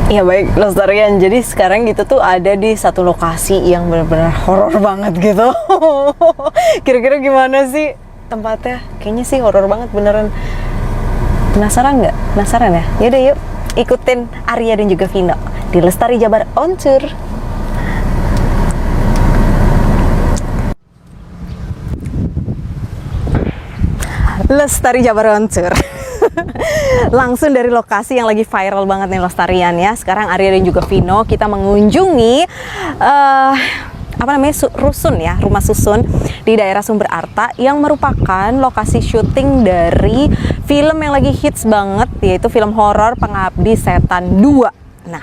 Iya baik Lestarian, jadi sekarang gitu tuh ada di satu lokasi yang benar-benar horor banget gitu. Kira-kira gimana sih tempatnya? Kayaknya sih horor banget beneran. Penasaran nggak? Penasaran ya? Yaudah yuk ikutin Arya dan juga Vino di Lestari Jabar On Tour. Lestari Jabar On Tour. Langsung dari lokasi yang lagi viral banget nih Lestarian ya. Sekarang Arya dan juga Vino kita mengunjungi rusun ya, rumah susun di daerah Sumber Arta yang merupakan lokasi syuting dari film yang lagi hits banget, yaitu film horor Pengabdi Setan 2. Nah,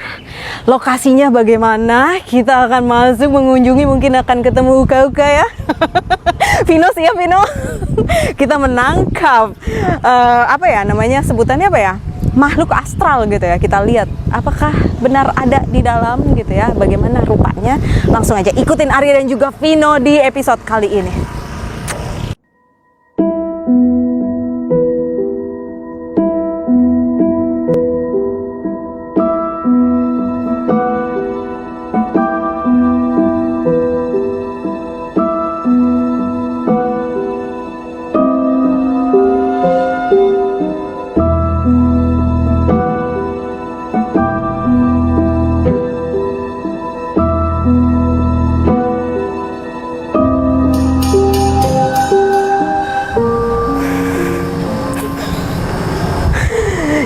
lokasinya bagaimana? Kita akan masuk mengunjungi, mungkin akan ketemu uka-uka ya. Vino siap Vino. Kita menangkap sebutannya apa ya? Makhluk astral gitu ya. Kita lihat apakah benar ada di dalam gitu ya. Bagaimana rupanya? Langsung aja ikutin Arya dan juga Vino di episode kali ini.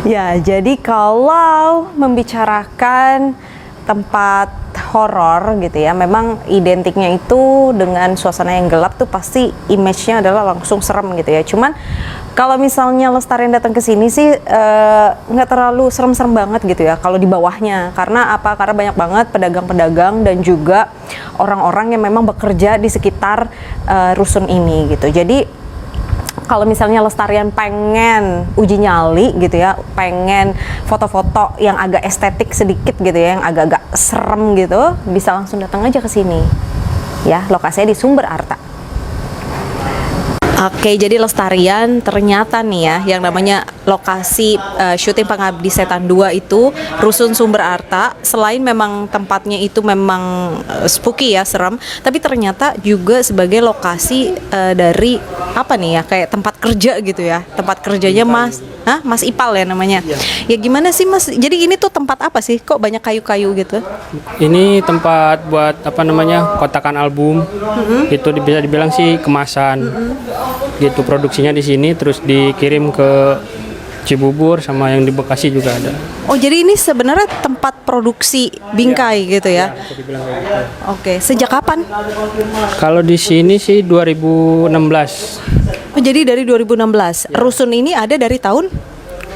Ya, jadi kalau membicarakan tempat horor gitu ya, memang identiknya itu dengan suasana yang gelap tuh pasti image-nya adalah langsung serem gitu ya. Cuman kalau misalnya Lestarian datang ke sini sih nggak terlalu serem-serem banget gitu ya kalau di bawahnya. Karena apa? Karena banyak banget pedagang-pedagang dan juga orang-orang yang memang bekerja di sekitar rusun ini gitu. Jadi kalau misalnya Lestarian pengen uji nyali gitu ya, pengen foto-foto yang agak estetik sedikit gitu ya, yang agak-agak serem gitu, bisa langsung datang aja ke sini. Ya, lokasinya di Sumber Arta. Oke, jadi Lestarian ternyata nih ya, yang namanya lokasi syuting Pengabdi Setan 2 itu Rusun Sumber Arta. Selain memang tempatnya itu memang spooky ya, serem, tapi ternyata juga sebagai lokasi dari apa nih ya, kayak tempat kerja gitu ya. Tempat kerjanya Mas Ipal ya namanya. Ya gimana sih Mas? Jadi ini tuh tempat apa sih? Kok banyak kayu-kayu gitu? Ini tempat buat kotakan album. Itu bisa dibilang sih kemasan. Gitu produksinya di sini, terus dikirim ke Cibubur sama yang di Bekasi juga ada. Oh, jadi ini sebenarnya tempat produksi bingkai gitu ya? Bisa dibilang kayak gitu. Oke, sejak kapan? Kalau di sini sih 2016. Oh, jadi dari 2016. Rusun ini ada dari tahun?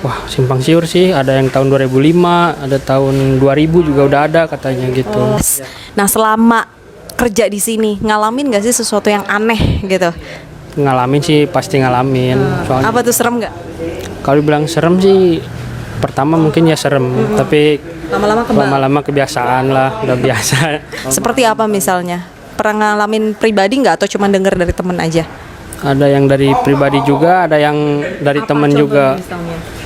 Wah, simpang siur sih, ada yang tahun 2005, ada tahun 2000 juga udah ada katanya gitu. Nah, selama kerja di sini ngalamin nggak sih sesuatu yang aneh gitu? Ngalamin sih, pasti ngalamin. Soalnya Apa tuh, serem nggak? kalau bilang serem sih, pertama mungkin ya serem, tapi lama-lama kebiasaan lah, udah biasa. Seperti apa misalnya? Pernah ngalamin pribadi nggak atau cuma dengar dari temen aja? Ada yang dari pribadi juga, ada yang dari temen juga.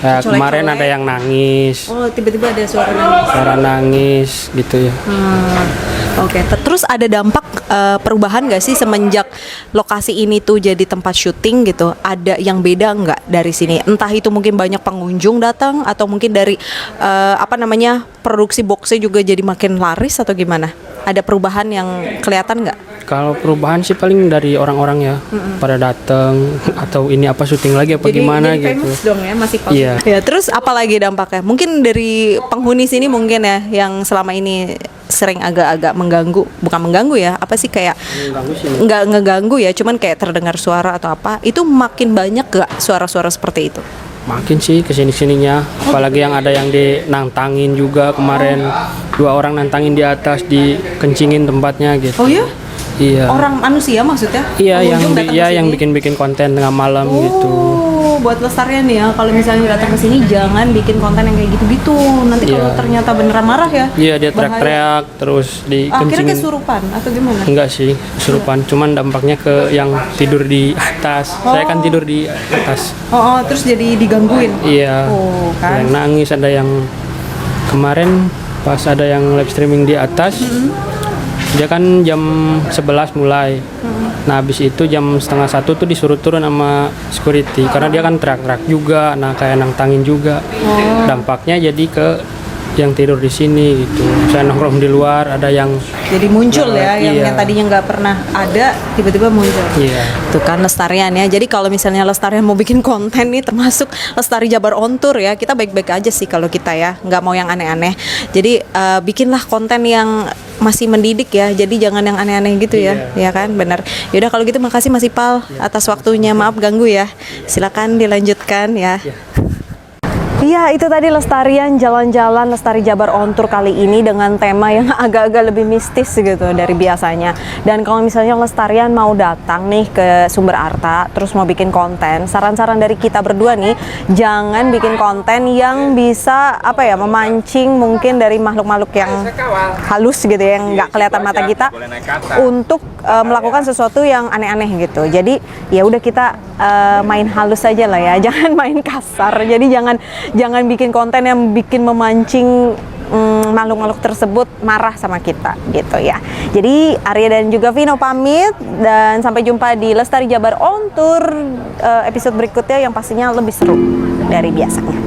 Ya, kemarin ada yang nangis. Oh, tiba-tiba ada suara nangis. Suara nangis gitu ya. Oke. Terus ada dampak perubahan nggak sih semenjak lokasi ini tuh jadi tempat syuting gitu? Ada yang beda nggak dari sini? Entah itu mungkin banyak pengunjung datang atau mungkin dari produksi boxnya juga jadi makin laris atau gimana? Ada perubahan yang kelihatan nggak? Kalau perubahan sih paling dari orang-orang ya, pada datang atau ini apa syuting lagi apa gimana jadi gitu. Famous dong ya, masih famous. Iya. Ya, terus apa lagi dampaknya? Mungkin dari penghuni sini mungkin ya yang selama ini sering agak-agak mengganggu, bukan mengganggu ya, apa sih kayak nggak ngeganggu ya, cuman kayak terdengar suara atau apa, itu makin banyak gak suara-suara seperti itu? Makin sih kesini-sininya, apalagi yang ada yang dinantangin juga kemarin, 2 orang nantangin di atas, dikencingin tempatnya gitu. Oh ya? Iya. Orang manusia maksudnya? Iya, Pengunjung yang bikin-bikin konten tengah malam gitu. Buat Lestarian ya, kalau misalnya datang ke sini jangan bikin konten yang kayak gitu-gitu. Nanti kalau ternyata beneran marah ya. Iya, dia teriak-teriak terus dikencingin. Akhirnya kesurupan atau gimana? Enggak sih, kesurupan. Cuman dampaknya ke yang tidur di atas. Saya kan tidur di atas. Terus jadi digangguin. Iya. Oh, kan. Ada yang nangis, ada yang kemarin pas ada yang live streaming di atas. Dia kan jam 11 mulai. Nah habis itu jam setengah 1 tuh disuruh turun sama security karena dia kan teriak-teriak juga, nah kayak nantangin juga. Dampaknya jadi ke yang tidur di sini gitu. Saya nongkrong di luar, ada yang Jadi muncul ya, iya. yang tadinya nggak pernah ada, tiba-tiba muncul. Iya. Tuh kan Lestarian ya. Jadi kalau misalnya Lestarian mau bikin konten nih, termasuk Lestari Jabar on Tour ya, kita baik-baik aja sih kalau kita ya, nggak mau yang aneh-aneh. Jadi bikinlah konten yang masih mendidik ya. Jadi jangan yang aneh-aneh gitu ya, ya kan, benar. Yaudah kalau gitu makasih Mas Ipal atas waktunya. Maaf ganggu ya. Silakan dilanjutkan ya. Iya, itu tadi Lestarian jalan-jalan Lestari Jabar on Tour kali ini dengan tema yang agak-agak lebih mistis gitu dari biasanya. Dan kalau misalnya Lestarian mau datang nih ke Sumber Arta, terus mau bikin konten, saran-saran dari kita berdua nih, jangan bikin konten yang bisa apa ya, memancing mungkin dari makhluk-makhluk yang halus gitu ya, yang nggak kelihatan mata kita untuk melakukan sesuatu yang aneh-aneh gitu. Jadi ya udah kita main halus aja lah ya, jangan main kasar. Jadi jangan bikin konten yang bikin memancing makhluk-makhluk tersebut marah sama kita gitu ya. Jadi Arya dan juga Vino pamit dan sampai jumpa di Lestari Jabar on Tour episode berikutnya yang pastinya lebih seru dari biasanya.